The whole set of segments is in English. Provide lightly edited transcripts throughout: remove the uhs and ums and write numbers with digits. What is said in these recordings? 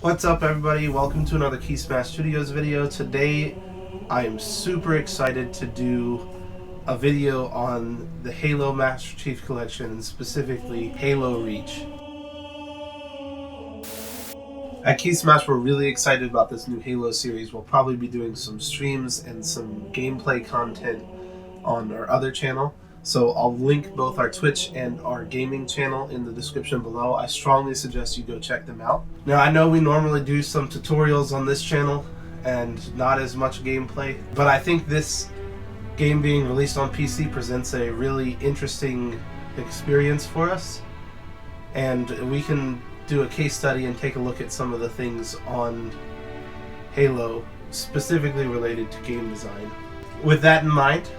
What's up, everybody? Welcome to another KeySmash Studios video. Today I am super excited to do a video on the Halo Master Chief Collection, and specifically Halo Reach. At KeySmash, we're really excited about this new Halo series. We'll probably be doing some streams and some gameplay content on our other channel. So I'll link both our Twitch and our gaming channel in the description below. I strongly suggest you go check them out. Now, I know we normally do some tutorials on this channel and not as much gameplay, but I think this game being released on PC presents a really interesting experience for us, and we can do a case study and take a look at some of the things on Halo specifically related to game design. With that in mind,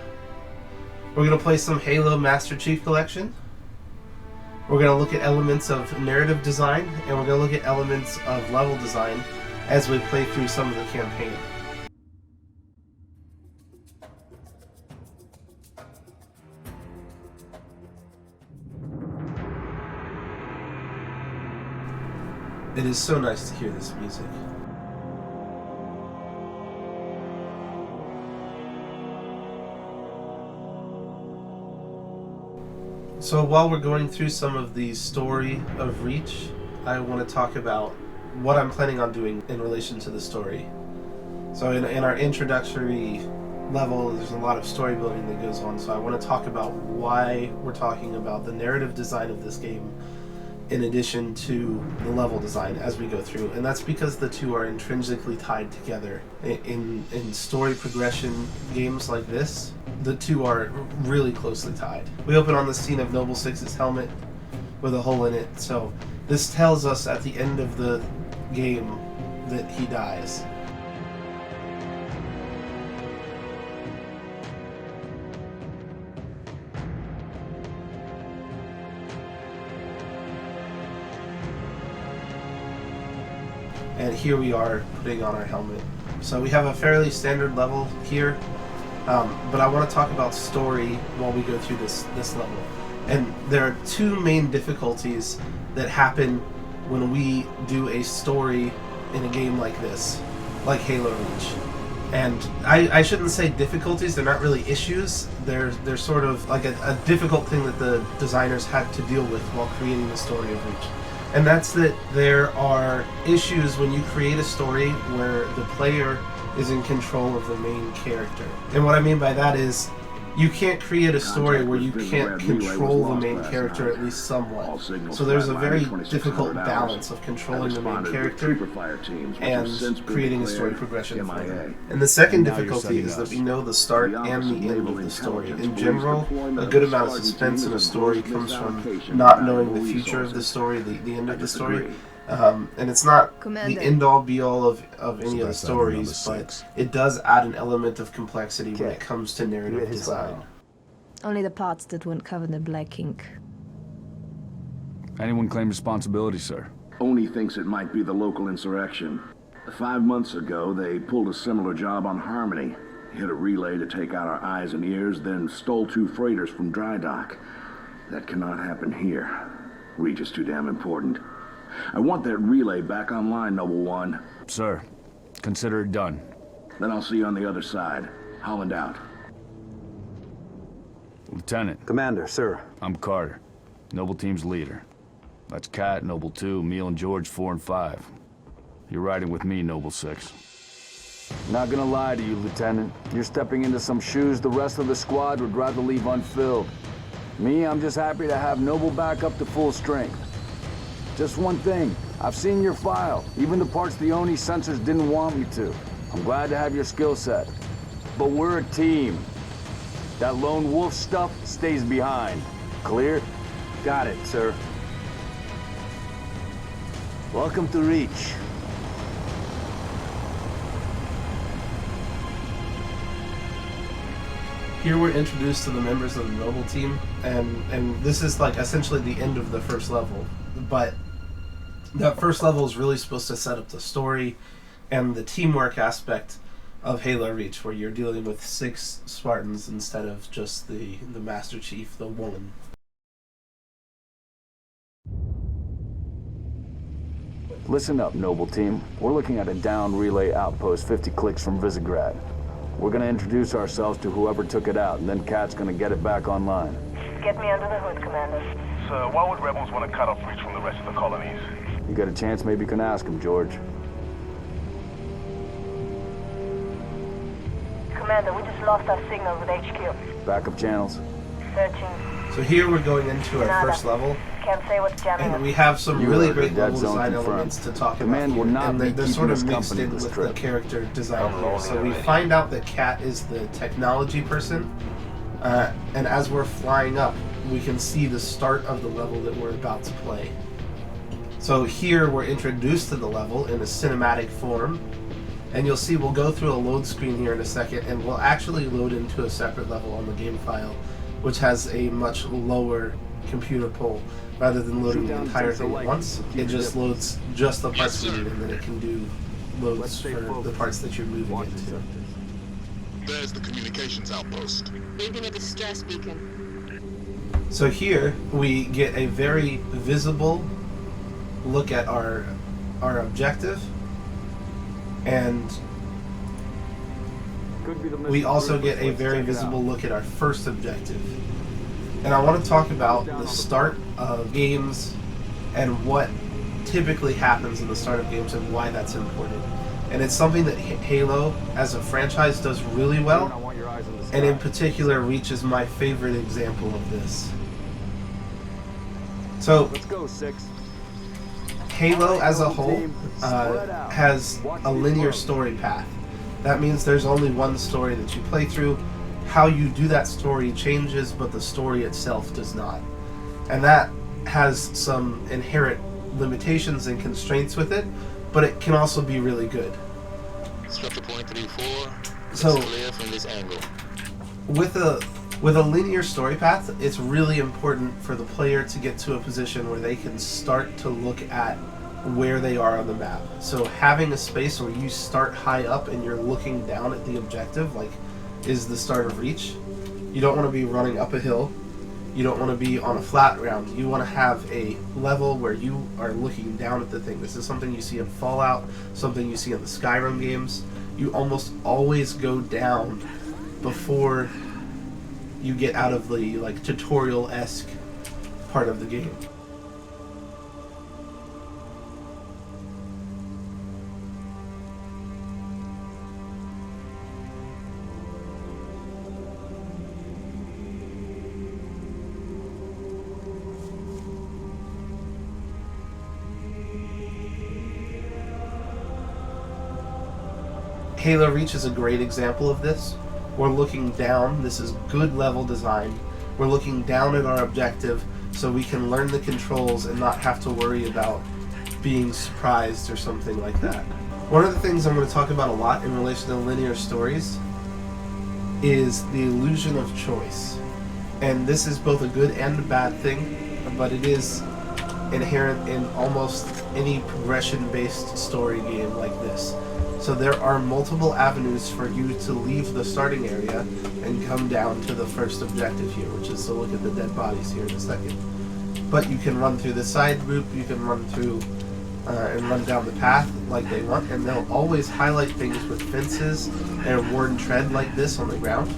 we're going to play some Halo Master Chief Collection. We're going to look at elements of narrative design, and we're going to look at elements of level design as we play through some of the campaign. It is so nice to hear this music. So while we're going through some of the story of Reach, I want to talk about what I'm planning on doing in relation to the story. So in our introductory level, there's a lot of story building that goes on, so I want to talk about why we're talking about the narrative design of this game in addition to the level design as we go through. And that's because the two are intrinsically tied together. In story progression games like this, the two are really closely tied. We open on the scene of Noble Six's helmet with a hole in it, so this tells us at the end of the game that he dies. And here we are putting on our helmet. So we have a fairly standard level here, but I want to talk about story while we go through this level. And there are two main difficulties that happen when we do a story in a game like this, like Halo Reach. And I shouldn't say difficulties, they're not really issues. They're sort of like a difficult thing that the designers had to deal with while creating the story of Reach. And that's that there are issues when you create a story where the player is in control of the main character. And what I mean by that is, you can't create a story where you can't control the main character, at least somewhat. So there's a very difficult balance of controlling the main character and creating a story progression for them. And the second difficulty is that we know the start and the end of the story. In general, a good amount of suspense in a story comes from not knowing the future of the story, the end of the story. And it's not the end-all be-all of any of the stories, but it does add an element of complexity when it comes to narrative design. Only the parts that weren't covered in black ink. Anyone claim responsibility, sir? Only thinks it might be the local insurrection. 5 months ago, they pulled a similar job on Harmony. Hit a relay to take out our eyes and ears, then stole 2 freighters from dry dock. That cannot happen here. Reach is too damn important. I want that relay back online, Noble One. Sir, consider it done. Then I'll see you on the other side. Holland out. Lieutenant. Commander, sir. I'm Carter, Noble Team's leader. That's Kat, Noble 2, Emil and George 4 and 5. You're riding with me, Noble 6. Not gonna lie to you, Lieutenant. You're stepping into some shoes the rest of the squad would rather leave unfilled. Me, I'm just happy to have Noble back up to full strength. Just one thing, I've seen your file, even the parts the Oni sensors didn't want me to. I'm glad to have your skill set. But we're a team. That lone wolf stuff stays behind. Clear? Got it, sir. Welcome to Reach. Here we're introduced to the members of the Noble Team, and this is like essentially the end of the first level. But that first level is really supposed to set up the story and the teamwork aspect of Halo Reach, where you're dealing with 6 Spartans instead of just the Master Chief, the woman. Listen up, Noble Team. We're looking at a down relay outpost 50 clicks from Visegrad. We're gonna introduce ourselves to whoever took it out, and then Kat's gonna get it back online. Get me under the hood, Commander. So why would rebels want to cut off reach from the rest of the colonies? You got a chance, maybe you can ask him, George. Commander, we just lost our signal with HQ. Backup channels. Searching. So here we're going into our first level, Can't say what's jamming and us. we have some You really heard great the dead level zone design confirmed. elements to talk Command about will here, not and be they're keeping sort of us mixed company in this with trip. the character design I'm here. rolling So we already. find out that Kat is the technology person, and as we're flying up, we can see the start of the level that we're about to play. So here we're introduced to the level in a cinematic form, and you'll see we'll go through a load screen here in a second, and we'll actually load into a separate level on the game file, which has a much lower computer pull. Rather than loading the entire thing at once, it just loads just the parts we need, and then it can do loads for the parts that you're moving into. There's the communications outpost. Reading a distress beacon. So here we get a very visible look at our objective, and we also get a very visible look at our first objective. And I want to talk about the start of games and what typically happens in the start of games and why that's important. And it's something that Halo as a franchise does really well, and in particular Reach is my favorite example of this. So Let's go, 6. Halo as a whole has a linear story path. That means there's only one story that you play through. How you do that story changes, but the story itself does not. And that has some inherent limitations and constraints with it, but it can also be really good. Structure point 3-4. So, Clear from this angle. with a linear story path, it's really important for the player to get to a position where they can start to look at where they are on the map. So having a space where you start high up and you're looking down at the objective, like is the start of Reach. You don't want to be running up a hill. You don't want to be on a flat ground. You want to have a level where you are looking down at the thing. This is something you see in Fallout, something you see in the Skyrim games. You almost always go down before you get out of the like tutorial-esque part of the game. Halo Reach is a great example of this. We're looking down. This is good level design. We're looking down at our objective so we can learn the controls and not have to worry about being surprised or something like that. One of the things I'm going to talk about a lot in relation to linear stories is the illusion of choice. And this is both a good and a bad thing, but it is inherent in almost any progression-based story game like this. So there are multiple avenues for you to leave the starting area and come down to the first objective here, which is to look at the dead bodies here in a second. But you can run through the side loop, you can run through and run down the path like they want, and they'll always highlight things with fences and worn tread like this on the ground.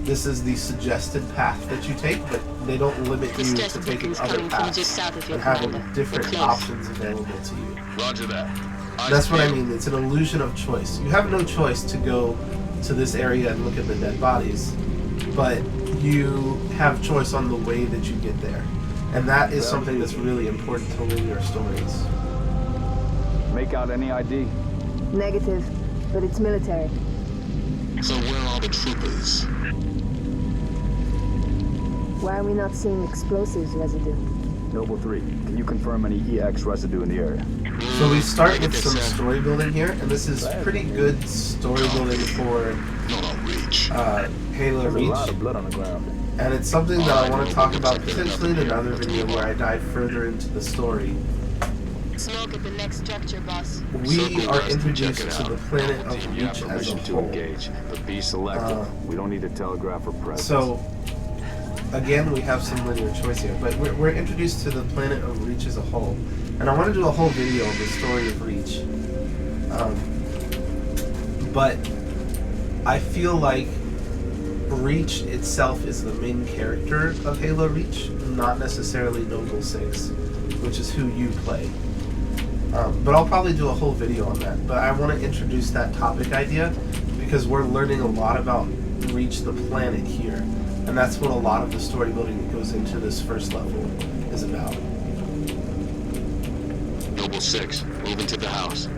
This is the suggested path that you take, but they don't limit you to taking other paths and having different options available to you. Roger that. That's what I mean. It's an illusion of choice. You have no choice to go to this area and look at the dead bodies, but you have choice on the way that you get there. And that is something that's really important to linear stories. Make out any ID? Negative, but it's military. So where are the troopers? Why are we not seeing explosives residue? Noble 3, can you confirm any EX residue in the area? So we start with some story building here, and this is pretty good story building for Halo There's a lot Reach. of blood on the ground. And it's something that I want to talk about potentially in another video where I dive further into the story. Smoke at the next structure, boss. We are introduced to the planet of You have Reach as a permission to whole. engage, but be selective. We don't need to telegraph or press. So, again, we have some linear choice here, but we're introduced to the planet of Reach as a whole. And I want to do a whole video of the story of Reach. But I feel like Reach itself is the main character of Halo Reach, not necessarily Noble 6, which is who you play. But I'll probably do a whole video on that. But I want to introduce that topic idea because we're learning a lot about Reach the planet here. And that's what a lot of the story building that goes into this first level is about. Noble 6, move into the house.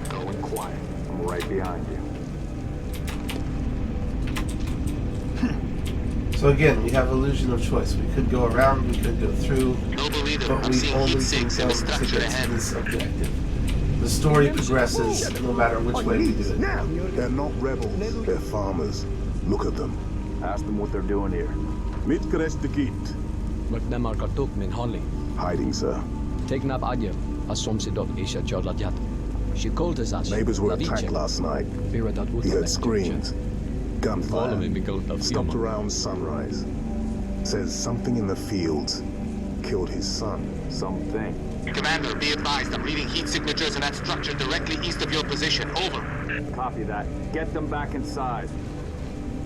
Going quiet. I'm right behind you. So again, we have illusion of choice. We could go around, we could go through, Noble leader, but I'm we seeing only heat can sinks go in the to structure get to ahead. this objective. The story progresses no matter which way we do it. They're not rebels, they're farmers. Look at them. Ask them what they're doing here. Mitkä tekit? Magdamar kartuk min Holly. Hiding, sir. Take nap adje, as soms dot isha jodladjat. She called us as Neighbors were attacked last night. He heard screams, gunfire. Stopped around sunrise. Says something in the fields killed his son. Something. Commander, be advised, I'm reading heat signatures in that structure directly east of your position. Over. Copy that. Get them back inside.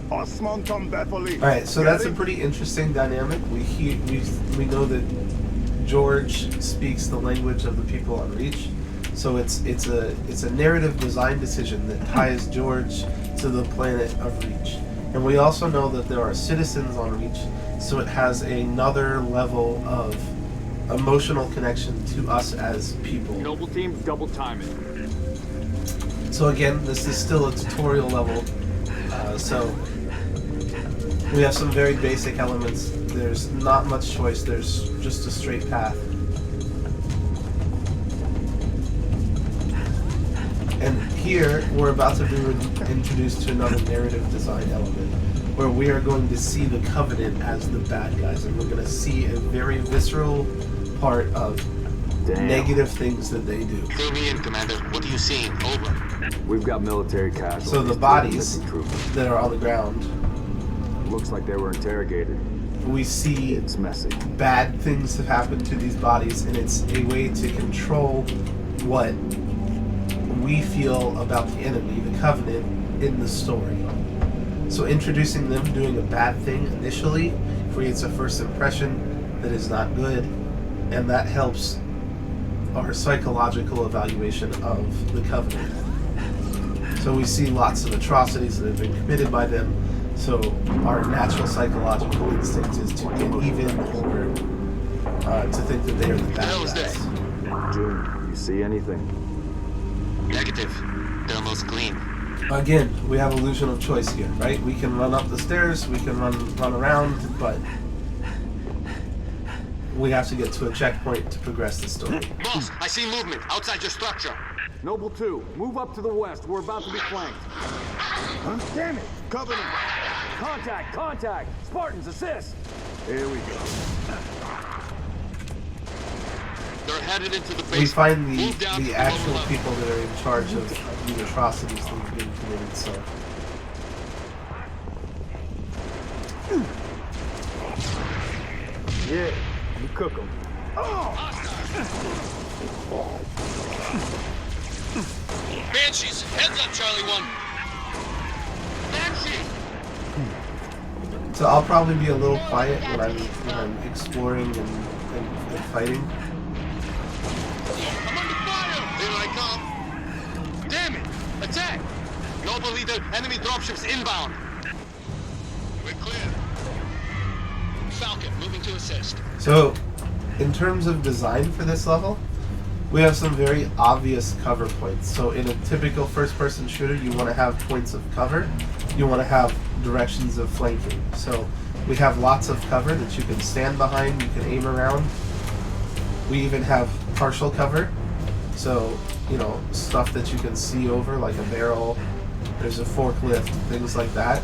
Alright, so that's a pretty interesting dynamic. We know that George speaks the language of the people on Reach. So it's a narrative design decision that ties George to the planet of Reach. And we also know that there are citizens on Reach, so it has another level of emotional connection to us as people. Noble team, double time it. So again, this is still a tutorial level, so we have some very basic elements. There's not much choice, there's just a straight path. And here, we're about to be introduced to another narrative design element, where we are going to see the Covenant as the bad guys, and we're going to see a very visceral part of negative things that they do. Fill me in, Commander. What are you seeing? Over. We've got military casualties. So the bodies that are on the ground, looks like they were interrogated. we see It's messy. bad things have happened to these bodies, and it's a way to control what we feel about the enemy, the Covenant, in the story. So introducing them doing a bad thing initially creates a first impression that is not good, and that helps our psychological evaluation of the Covenant. So we see lots of atrocities that have been committed by them, so our natural psychological instinct is to get even or to think that they are the bad guys. June, you see anything? Negative. Thermal's clean. Again, we have illusion of choice here, right? We can run up the stairs, we can run around, but we have to get to a checkpoint to progress the story. Boss, I see movement outside your structure. Noble 2, move up to the west. We're about to be flanked. Huh? Damn it! Covenant! Contact! Contact! Spartans, assist! Here we go. They're headed into the basement. We find Move down to the lower actual level. people that are in charge of the atrocities that have been committed, so... Yeah, you cook them. Banshees, heads up, Charlie 1. Banshee! So I'll probably be a little quiet when I'm exploring and fighting. I'm under fire! Here I come. Damn it! Attack! Noble leader, enemy dropships inbound. We're clear. Falcon, moving to assist. So, in terms of design for this level, we have some very obvious cover points. So in a typical first-person shooter, you want to have points of cover. You want to have directions of flanking. So we have lots of cover that you can stand behind, you can aim around. We even have partial cover. So, you know, stuff that you can see over, like a barrel, there's a forklift, things like that.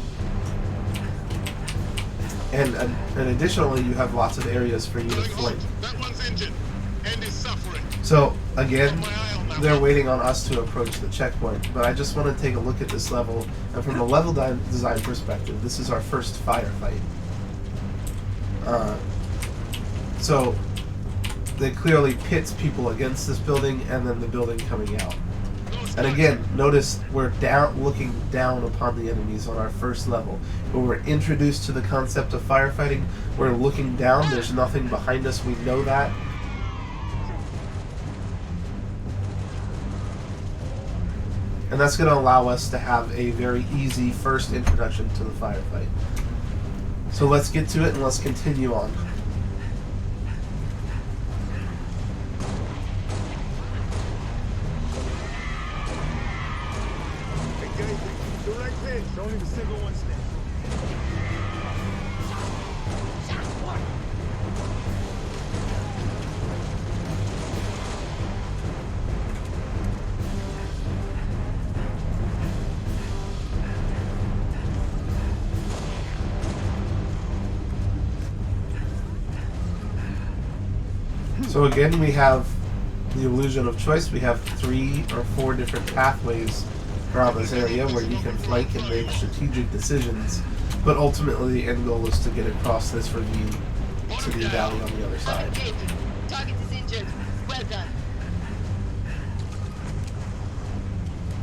And additionally, you have lots of areas for you to flank. That one's injured and is suffering. So, again, they're waiting on us to approach the checkpoint, but I just want to take a look at this level, and from a level design perspective, this is our first firefight. So, that clearly pits people against this building and then the building coming out. And again, notice we're looking down upon the enemies on our first level. When we're introduced to the concept of firefighting, we're looking down, there's nothing behind us, we know that. And that's going to allow us to have a very easy first introduction to the firefight. So let's get to it and let's continue on. Direct hit. Don't leave a single one stand. So again, we have the illusion of choice. We have 3 or 4 different pathways around this area where you can flank and make strategic decisions, but ultimately the end goal is to get across this ravine to the valley on the other side. Target is injured. Well done.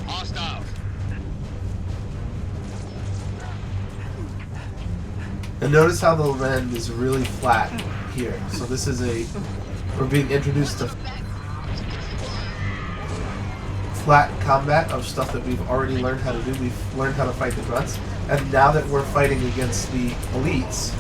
Hostiles. And notice how the land is really flat here. So this is we're being introduced to flat combat of stuff that we've already learned how to do. We've learned how to fight the grunts, and now that we're fighting against the elites,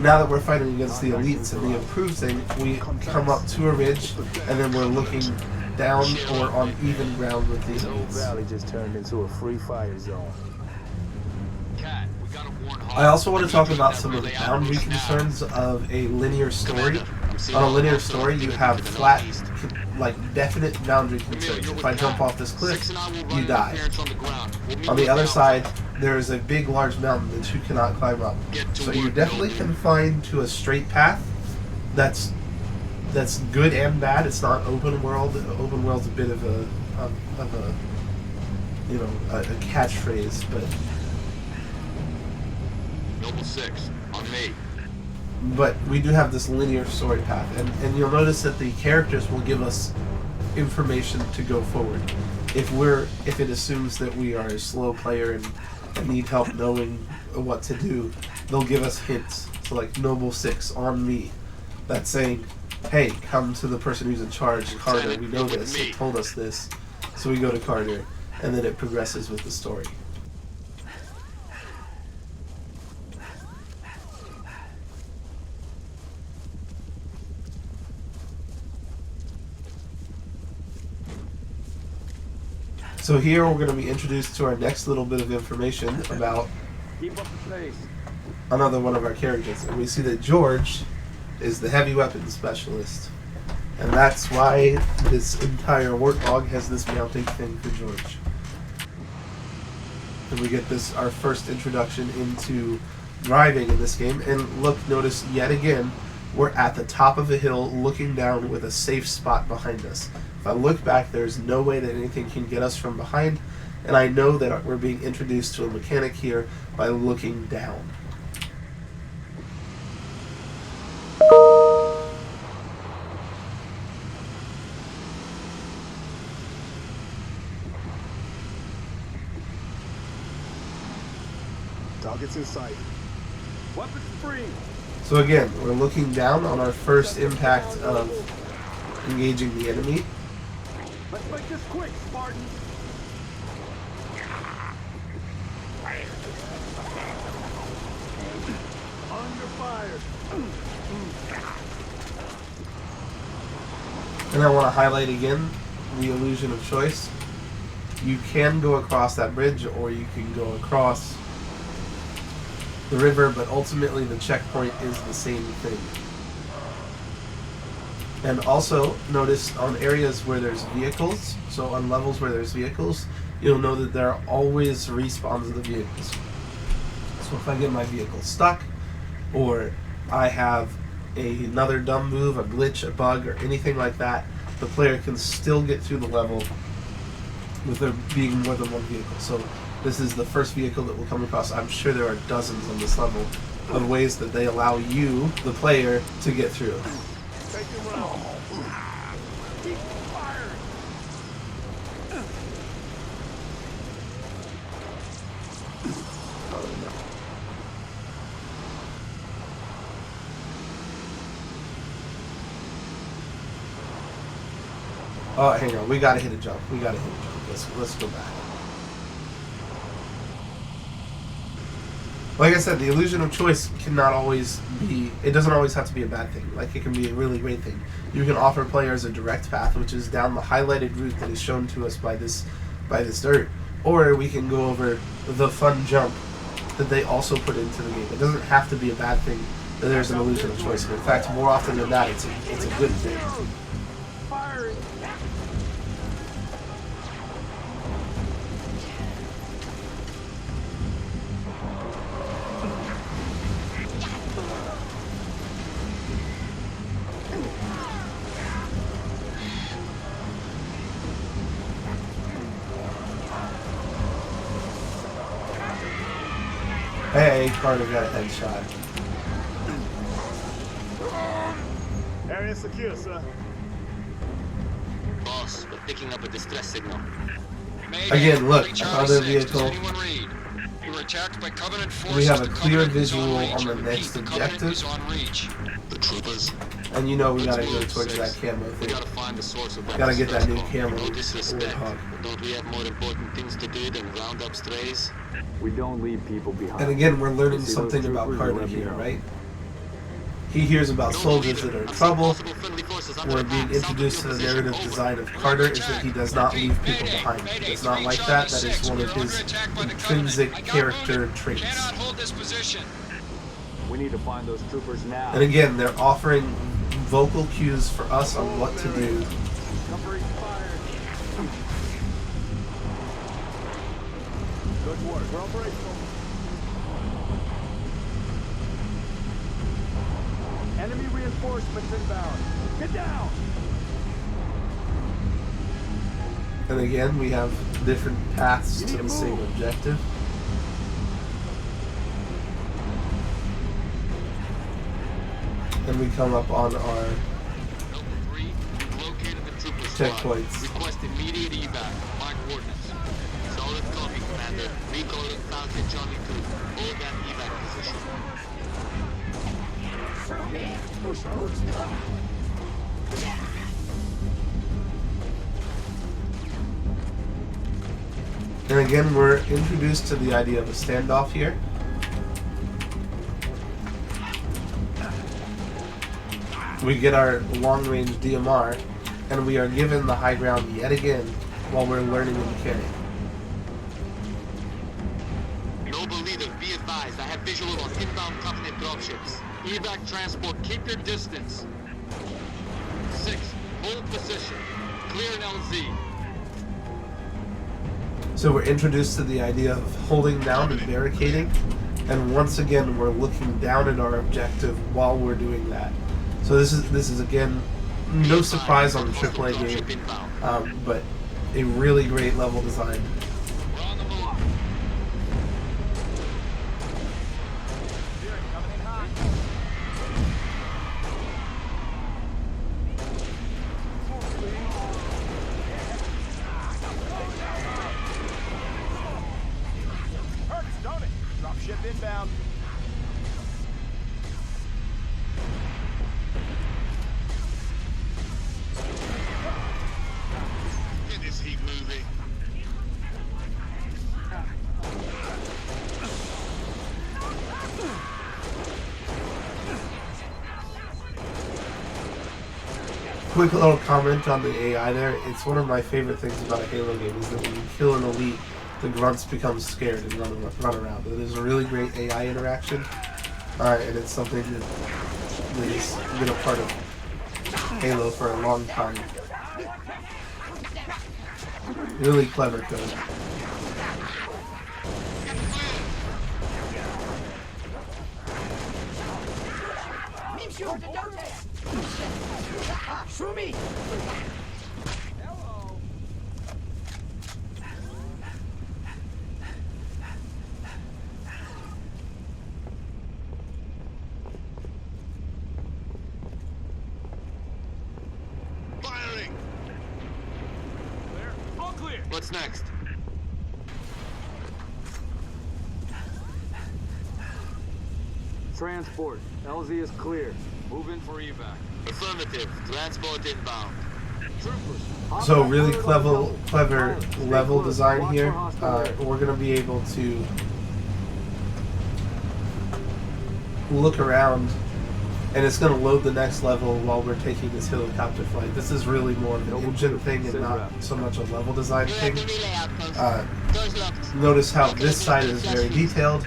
now that we're fighting against the elites and the improved thing, we come up to a ridge, and then we're looking down or on even ground with the elites. Valley just turned into a free fire zone. I also want to talk about some of the boundary concerns of a linear story. On a linear story, you have flat, like definite boundary concerns. If I jump off this cliff, you die. On the other side, there is a big, large mountain that you cannot climb up. So you're definitely confined to a straight path. That's good and bad. It's not open world. Open world's a bit of a catchphrase, but. Noble 6 on me. But we do have this linear story path, and you'll notice that the characters will give us information to go forward. If it assumes that we are a slow player and need help knowing what to do, they'll give us hints. So like Noble 6 on me. That's saying, hey, come to the person who's in charge, Carter, we know this, it told us this. So we go to Carter, and then it progresses with the story. So here we're going to be introduced to our next little bit of information about another one of our characters. And we see that George is the heavy weapons specialist. And that's why this entire warthog has this mounting thing for George. And we get our first introduction into driving in this game. And look, notice yet again, we're at the top of a hill looking down with a safe spot behind us. If I look back, there's no way that anything can get us from behind, and I know that we're being introduced to a mechanic here by looking down. Targets in sight. Weapons free. So again, we're looking down on our first impact of engaging the enemy. Let's make this quick, Spartans. Under fire. And I want to highlight again the illusion of choice. You can go across that bridge, or you can go across the river, but ultimately the checkpoint is the same thing. And also notice on areas where there's vehicles, so on levels where there's vehicles, you'll know that there are always respawns of the vehicles. So if I get my vehicle stuck, or I have another dumb move, a glitch, a bug, or anything like that, the player can still get through the level with there being more than one vehicle. So this is the first vehicle that we'll come across. I'm sure there are dozens on this level of ways that they allow you, the player, to get through. Oh, hang on. We gotta hit a jump. Let's go back. Like I said, the illusion of choice cannot always be... It doesn't always have to be a bad thing. Like, it can be a really great thing. You can offer players a direct path, which is down the highlighted route that is shown to us by this dirt. Or we can go over the fun jump that they also put into the game. It doesn't have to be a bad thing that there's an illusion of choice. In fact, more often than not, it's a good thing. Hey, Carter got a headshot. Area secure, sir. Boss, we're picking up a distress signal. Again, look, I found their vehicle. We were attacked by Covenant forces. We have a clear visual on the next objective. The troopers. And you know we gotta go towards that camo thing. Gotta find the source of that. Gotta get that new camo. No disrespect, but don't we have more important things to do than round up strays? We don't leave people behind. And again, we're learning something about Carter here, right? He hears about soldiers that are in trouble. We're being introduced to the narrative design of Carter is that he does not leave people behind. He does not like that. That is one of his intrinsic character traits. We need to find those troopers now. And again, they're offering vocal cues for us on what to do. Good work. We're operational. Enemy reinforcements inbound. Get down! And again, we have different paths to the same objective. And we come up on our checkpoints. Request immediate evac. Mark coordinates. Solid copy, Commander. Recoded Falcon Charlie 2. Hold that evac position. And again, we're introduced to the idea of a standoff here. We get our long-range DMR, and we are given the high ground yet again while we're learning the mechanic. Noble leader, be advised. I have visual on inbound Covenant dropships. Evac transport, keep your distance. 6, hold position. Clear an LZ. So we're introduced to the idea of holding down and barricading, and once again we're looking down at our objective while we're doing that. So this is again no surprise on the AAA game, but a really great level design. Hurts, don't it? Dropship inbound. Get this heat moving. Quick little comment on the AI there. It's one of my favorite things about a Halo game is that when you kill an elite, the grunts become scared and run around. It is a really great AI interaction, and it's something that has been a part of Halo for a long time. Really clever code. What's next? Transport. LZ is clear. Move in for evac. Affirmative. Transport inbound. Troopers. So really clever level design here. We're gonna be able to look around, and it's gonna load the next level while we're taking this helicopter flight. This is really more of an engine thing and not so much a level design thing. Notice how this side is very detailed,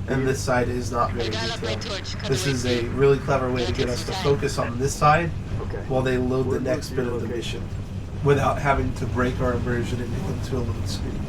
and this side is not very detailed. This is a really clever way to get us to focus on this side while they load the next bit of the mission without having to break our immersion into a load screen.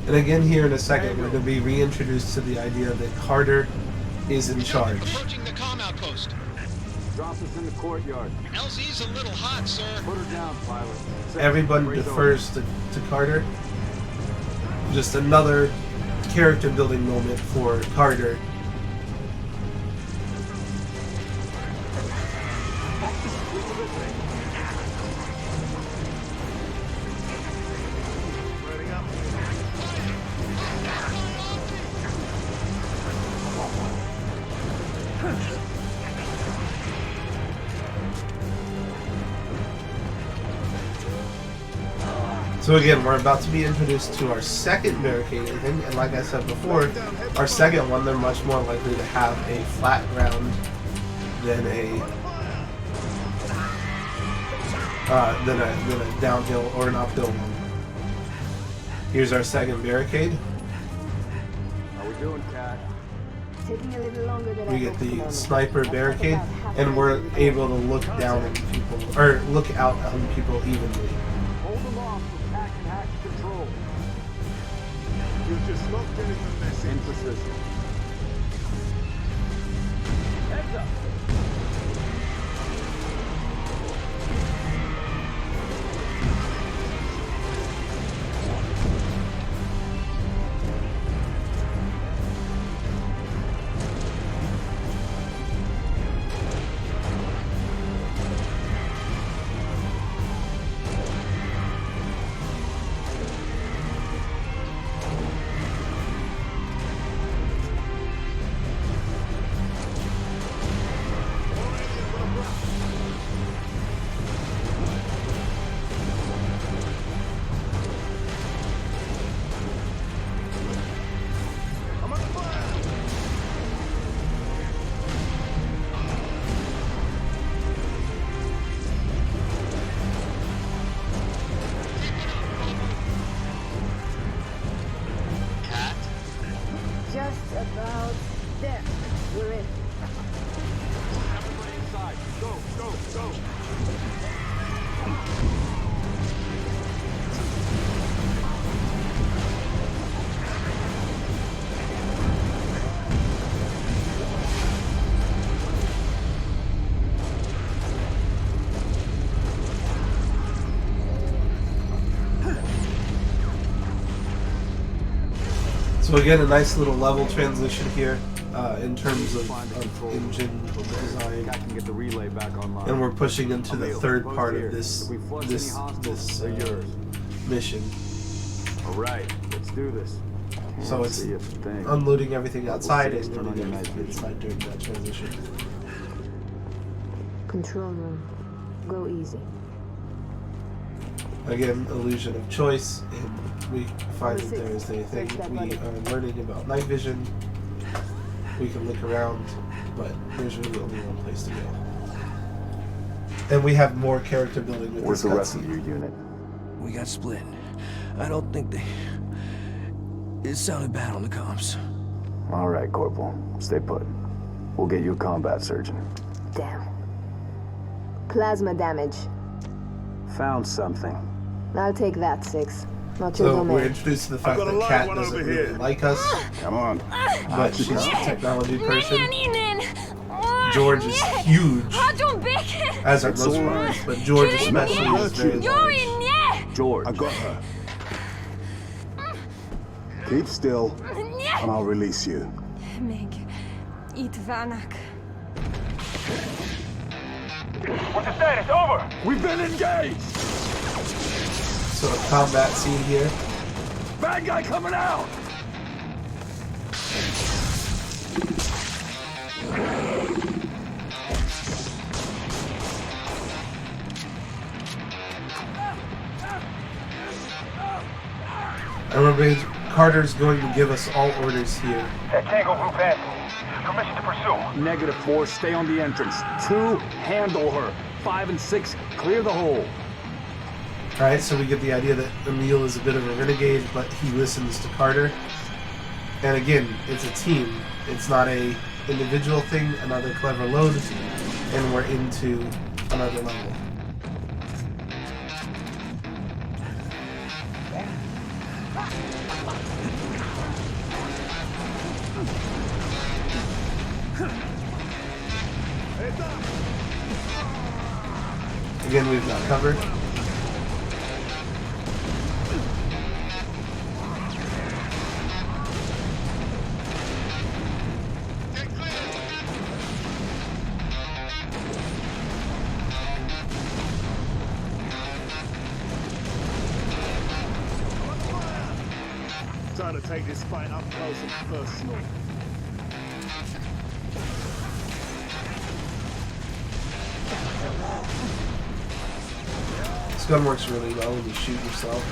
And again here in a second, we're going to be reintroduced to the idea that Carter is in charge. Approaching the comm outpost. Drop us in the courtyard. LZ's a little hot, sir. Put her down, pilot. Everyone defers to Carter. Just another character building moment for Carter. So again, we're about to be introduced to our second barricade, I think, and like I said before, our second one, they're much more likely to have a flat ground than a downhill or an uphill one. Here's our second barricade. How we doing, Cat? Taking a little longer than We I get hoped for the the moment. sniper barricade, and we're able to look down on people, or look out on people evenly. Hold them off from hack and hack control. You're just not getting the message. In position. Heads up. Just about there. We're in. Everybody inside. Go, go, go. So again, a nice little level transition here in terms of engine design, Cat can get the relay back online. and we're pushing into the third part of this mission. All right, let's do this. So it's unloading everything outside and loading everything inside during that transition. Control room. Go easy. Again, illusion of choice, and we find that there is a thing. We are learning about night vision. We can look around, but there's really only one place to go. And we have more character building with Where's this the rest of cutscene. your unit? We got split. I don't think they... It sounded bad on the comms. All right, Corporal. Stay put. We'll get you a combat surgeon. Damn. Plasma damage. Found something. I'll take that, 6. Not your So domain. we're introduced to the fact that Kat doesn't really like us, Come on. but she's a technology person. George is huge, as are most runners, but George especially is very large. George. I got her. Keep still, and I'll release you. What's the status? Over! We've been engaged! So a combat scene here. Bad guy coming out! I remember Carter's going to give us all orders here. That Tango group has me. Permission to pursue. -4, stay on the entrance. 2, handle her. 5 and 6, clear the hole. Alright, so we get the idea that Emil is a bit of a renegade, but he listens to Carter. And again, it's a team. It's not a individual thing, another clever load, and we're into another level. Again, we've got cover. Trying to take this fight up close and personal. This gun works really well when you shoot yourself.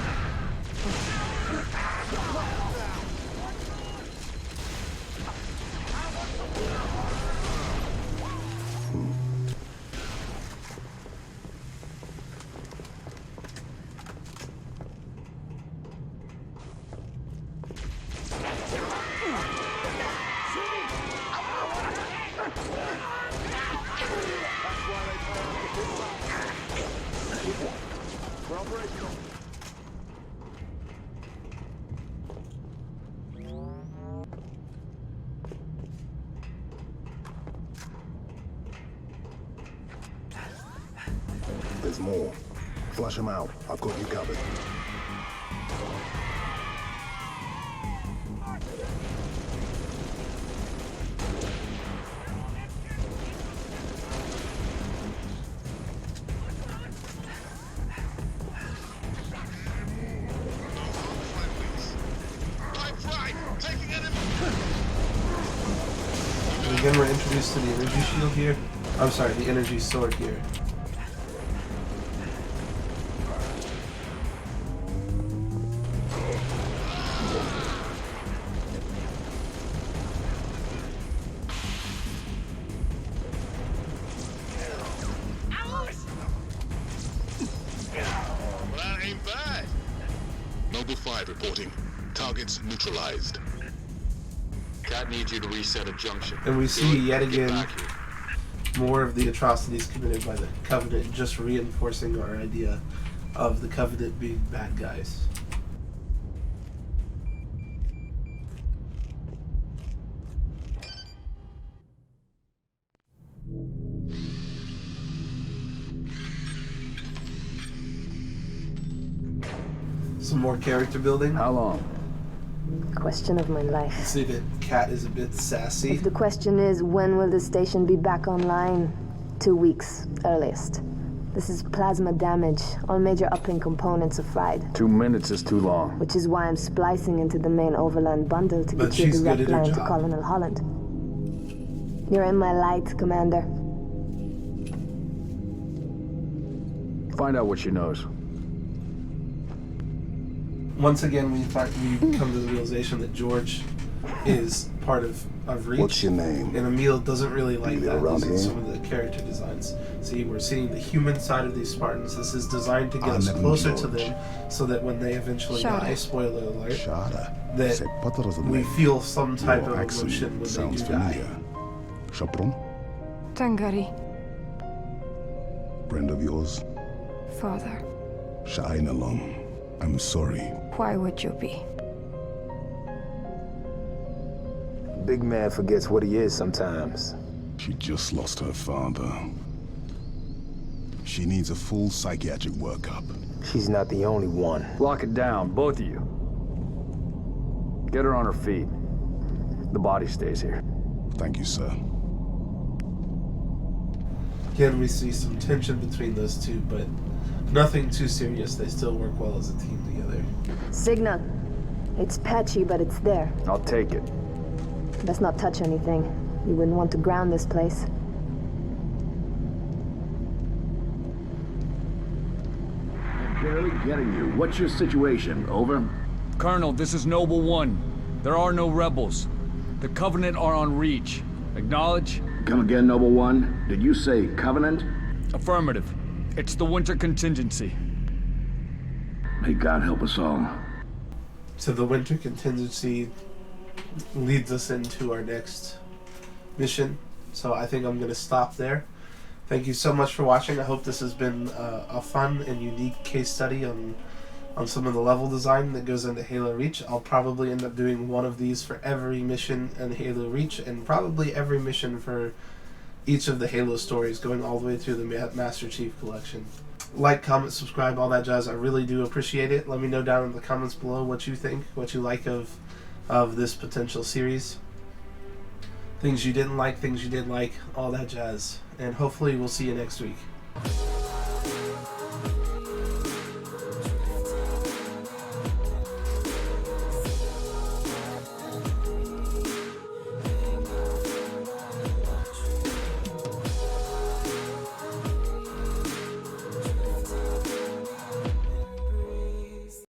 There's more. Flush them out. I've got you covered. And again, we're introduced to the energy shield here. I'm sorry, the energy sword here. That ain't bad. Noble 5 reporting. Targets neutralized. Cat needs you to reset a junction. And we see yet again more of the atrocities committed by the Covenant, just reinforcing our idea of the Covenant being bad guys. Some more character building. How long? Question of my life. See that Cat is a bit sassy. If the question is, when will the station be back online? 2 weeks, earliest. This is plasma damage. All major uplink components are fried. 2 minutes is too long. Which is why I'm splicing into the main overland bundle to But get you she's direct good at her line to job. Colonel Holland. You're in my light, Commander. Find out what she knows. Once again, we come to the realization that George is part of Reach. What's your name? And Emil doesn't really like that. around Those are here? some of the character designs. See, we're seeing the human side of these Spartans. This is designed to get I us never closer knew to them, so that when they eventually die, spoiler alert, that we feel some type of emotion when they do die. Shapron? Tangari, Friend of yours? father. Sha'ainalom. I'm sorry. Why would you be? Big man forgets what he is sometimes. She just lost her father. She needs a full psychiatric workup. She's not the only one. Lock it down, both of you. Get her on her feet. The body stays here. Thank you, sir. Again, we see some tension between those two, but nothing too serious. They still work well as a team together. Signal. It's patchy, but it's there. I'll take it. Best not touch anything. You wouldn't want to ground this place. I'm barely getting you. What's your situation? Over? Colonel, this is Noble 1. There are no rebels. The Covenant are on Reach. Acknowledge? Come again, Noble 1? Did you say Covenant? Affirmative. It's the Winter Contingency. May God help us all. So the Winter Contingency leads us into our next mission. So I think I'm going to stop there. Thank you so much for watching. I hope this has been a fun and unique case study on some of the level design that goes into Halo Reach. I'll probably end up doing one of these for every mission in Halo Reach, and probably every mission for each of the Halo stories, going all the way through the Master Chief Collection. Like, comment, subscribe, all that jazz. I really do appreciate it. Let me know down in the comments below what you think, what you like of this potential series. Things you didn't like, things you did like, all that jazz. And hopefully we'll see you next week.